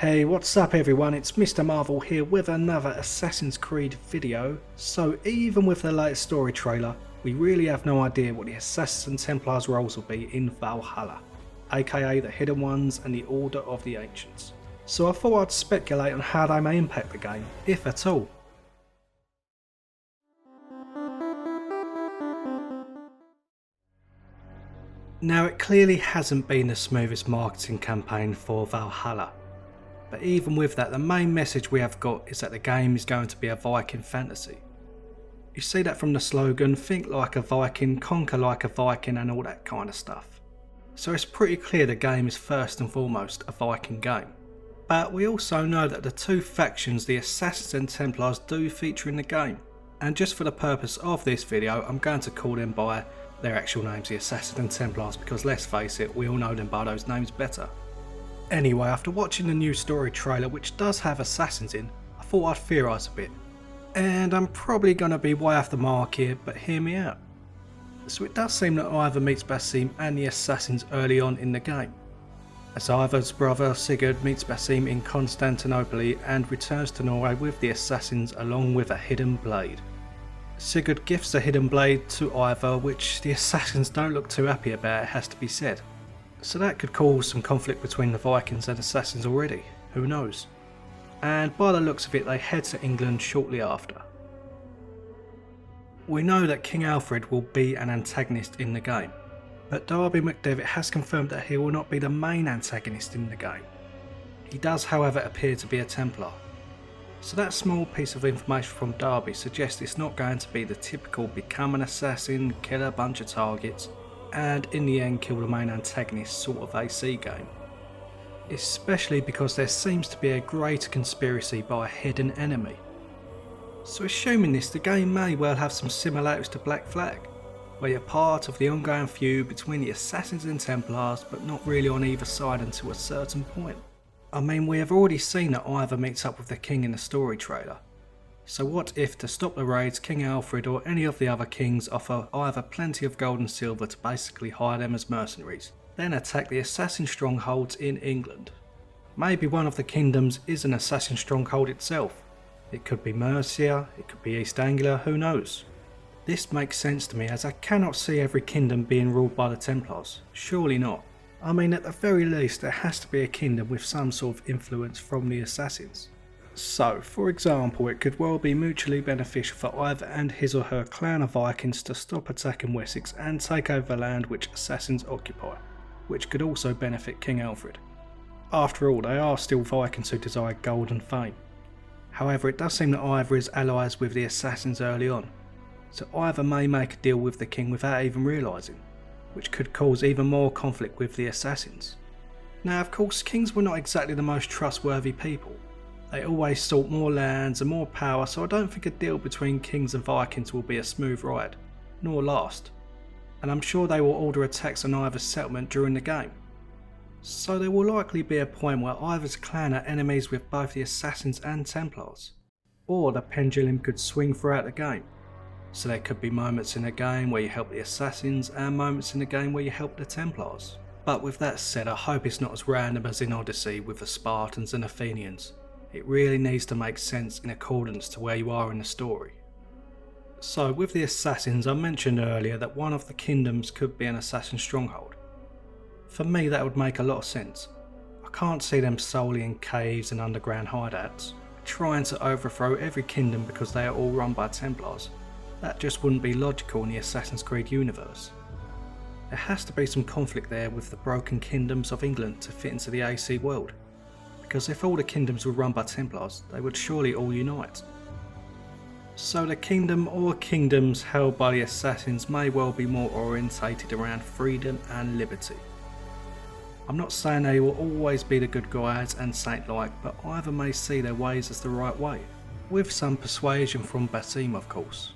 Hey, what's up everyone, it's Mr. Marvel here with another Assassin's Creed video. So even with the latest story trailer, we really have no idea what the Assassins and Templars roles will be in Valhalla, aka the Hidden Ones and the Order of the Ancients. So I thought I'd speculate on how they may impact the game, if at all. Now it clearly hasn't been the smoothest marketing campaign for Valhalla. But even with that, the main message we have got is that the game is going to be a Viking fantasy. You see that from the slogan, think like a Viking, conquer like a Viking and all that kind of stuff. So it's pretty clear the game is first and foremost a Viking game. But we also know that the two factions, the Assassins and Templars, do feature in the game. And just for the purpose of this video, I'm going to call them by their actual names, the Assassins and Templars, because let's face it, we all know them by those names better. Anyway, after watching the new story trailer, which does have assassins in, I thought I'd theorise a bit. And I'm probably going to be way off the mark here, but hear me out. So it does seem that Einar meets Basim and the assassins early on in the game, as Einar's brother Sigurd meets Basim in Constantinople and returns to Norway with the assassins along with a hidden blade. Sigurd gifts the hidden blade to Einar, which the assassins don't look too happy about, it has to be said. So that could cause some conflict between the Vikings and assassins already, who knows. And by the looks of it, they head to England shortly after. We know that King Alfred will be an antagonist in the game, but Darby McDevitt has confirmed that he will not be the main antagonist in the game. He does however appear to be a Templar. So that small piece of information from Darby suggests it's not going to be the typical become an assassin, kill a bunch of targets, and in the end kill the main antagonist sort of AC game. Especially because there seems to be a greater conspiracy by a hidden enemy. So assuming this, the game may well have some similarities to Black Flag, where you're part of the ongoing feud between the Assassins and Templars, but not really on either side until a certain point. I mean, we have already seen that Einar meets up with the king in the story trailer. So what if, to stop the raids, King Alfred or any of the other kings offer Einar plenty of gold and silver to basically hire them as mercenaries, then attack the assassin strongholds in England. Maybe one of the kingdoms is an assassin stronghold itself. It could be Mercia, it could be East Anglia, who knows. This makes sense to me, as I cannot see every kingdom being ruled by the Templars, surely not. I mean, at the very least there has to be a kingdom with some sort of influence from the assassins. So, for example, it could well be mutually beneficial for Einar and his or her clan of Vikings to stop attacking Wessex and take over the land which assassins occupy, which could also benefit King Alfred. After all, they are still Vikings who desire gold and fame. However, it does seem that Einar is allies with the assassins early on, so Einar may make a deal with the king without even realising, which could cause even more conflict with the assassins. Now of course, kings were not exactly the most trustworthy people. They always sought more lands and more power, so I don't think a deal between kings and Vikings will be a smooth ride, nor last. And I'm sure they will order attacks on Einar's settlement during the game. So there will likely be a point where Einar's clan are enemies with both the Assassins and Templars. Or the pendulum could swing throughout the game. So there could be moments in the game where you help the Assassins and moments in the game where you help the Templars. But with that said, I hope it's not as random as in Odyssey with the Spartans and Athenians. It really needs to make sense in accordance to where you are in the story. So with the assassins, I mentioned earlier that one of the kingdoms could be an assassin stronghold. For me that would make a lot of sense. I can't see them solely in caves and underground hideouts, trying to overthrow every kingdom because they are all run by Templars. That just wouldn't be logical in the Assassin's Creed universe. There has to be some conflict there with the broken kingdoms of England to fit into the AC world. Because if all the kingdoms were run by Templars, they would surely all unite. So the kingdom or kingdoms held by the assassins may well be more orientated around freedom and liberty. I'm not saying they will always be the good guys and saint-like, but Einar may see their ways as the right way, with some persuasion from Basim of course.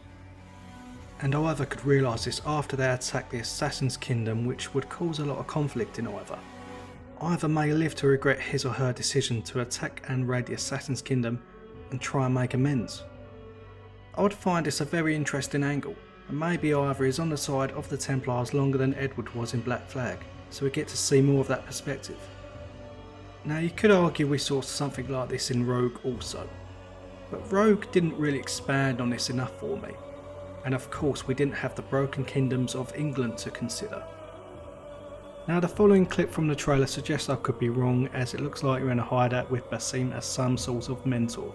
And Einar could realise this after they attack the assassin's kingdom, which would cause a lot of conflict in Einar. Einar may live to regret his or her decision to attack and raid the Assassin's Kingdom and try and make amends. I would find this a very interesting angle, and maybe Einar is on the side of the Templars longer than Edward was in Black Flag, so we get to see more of that perspective. Now you could argue we saw something like this in Rogue also, but Rogue didn't really expand on this enough for me, and of course we didn't have the Broken Kingdoms of England to consider. Now the following clip from the trailer suggests I could be wrong, as it looks like you're in a hideout with Basim as some sort of mentor.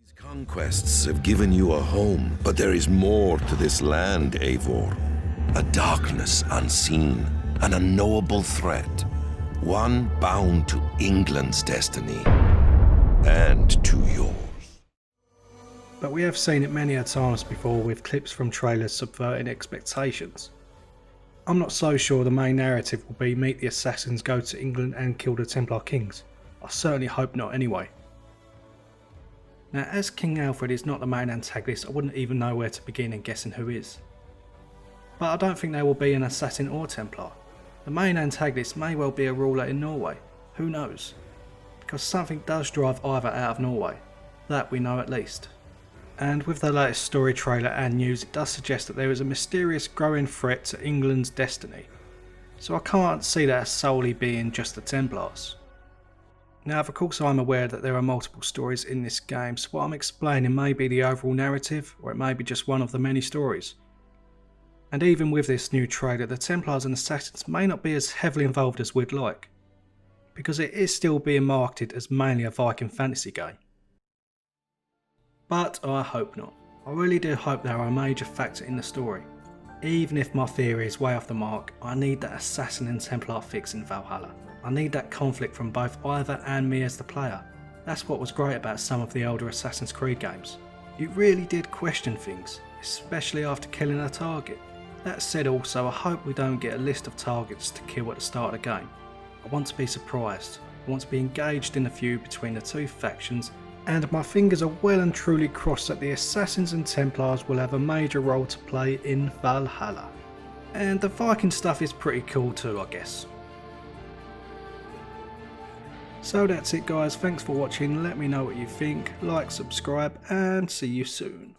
These conquests have given you a home, but there is more to this land, Eivor. A darkness unseen, an unknowable threat. One bound to England's destiny, and to yours. But we have seen it many a times before with clips from trailers subverting expectations. I'm not so sure the main narrative will be meet the assassins, go to England and kill the Templar kings. I certainly hope not anyway. Now as King Alfred is not the main antagonist, I wouldn't even know where to begin in guessing who is. But I don't think there will be an assassin or Templar. The main antagonist may well be a ruler in Norway, who knows? Because something does drive either out of Norway, that we know at least. And with the latest story trailer and news, it does suggest that there is a mysterious growing threat to England's destiny, so I can't see that as solely being just the Templars. Now of course I'm aware that there are multiple stories in this game, so what I'm explaining may be the overall narrative, or it may be just one of the many stories. And even with this new trailer, the Templars and Assassins may not be as heavily involved as we'd like, because it is still being marketed as mainly a Viking fantasy game. But I hope not. I really do hope they are a major factor in the story. Even if my theory is way off the mark, I need that Assassin and Templar fix in Valhalla. I need that conflict from both Ivor and me as the player. That's what was great about some of the older Assassin's Creed games. You really did question things, especially after killing a target. That said also, I hope we don't get a list of targets to kill at the start of the game. I want to be surprised. I want to be engaged in the feud between the two factions, and my fingers are well and truly crossed that the Assassins and Templars will have a major role to play in Valhalla. And the Viking stuff is pretty cool too, I guess. So that's it guys, thanks for watching, let me know what you think, like, subscribe, and see you soon.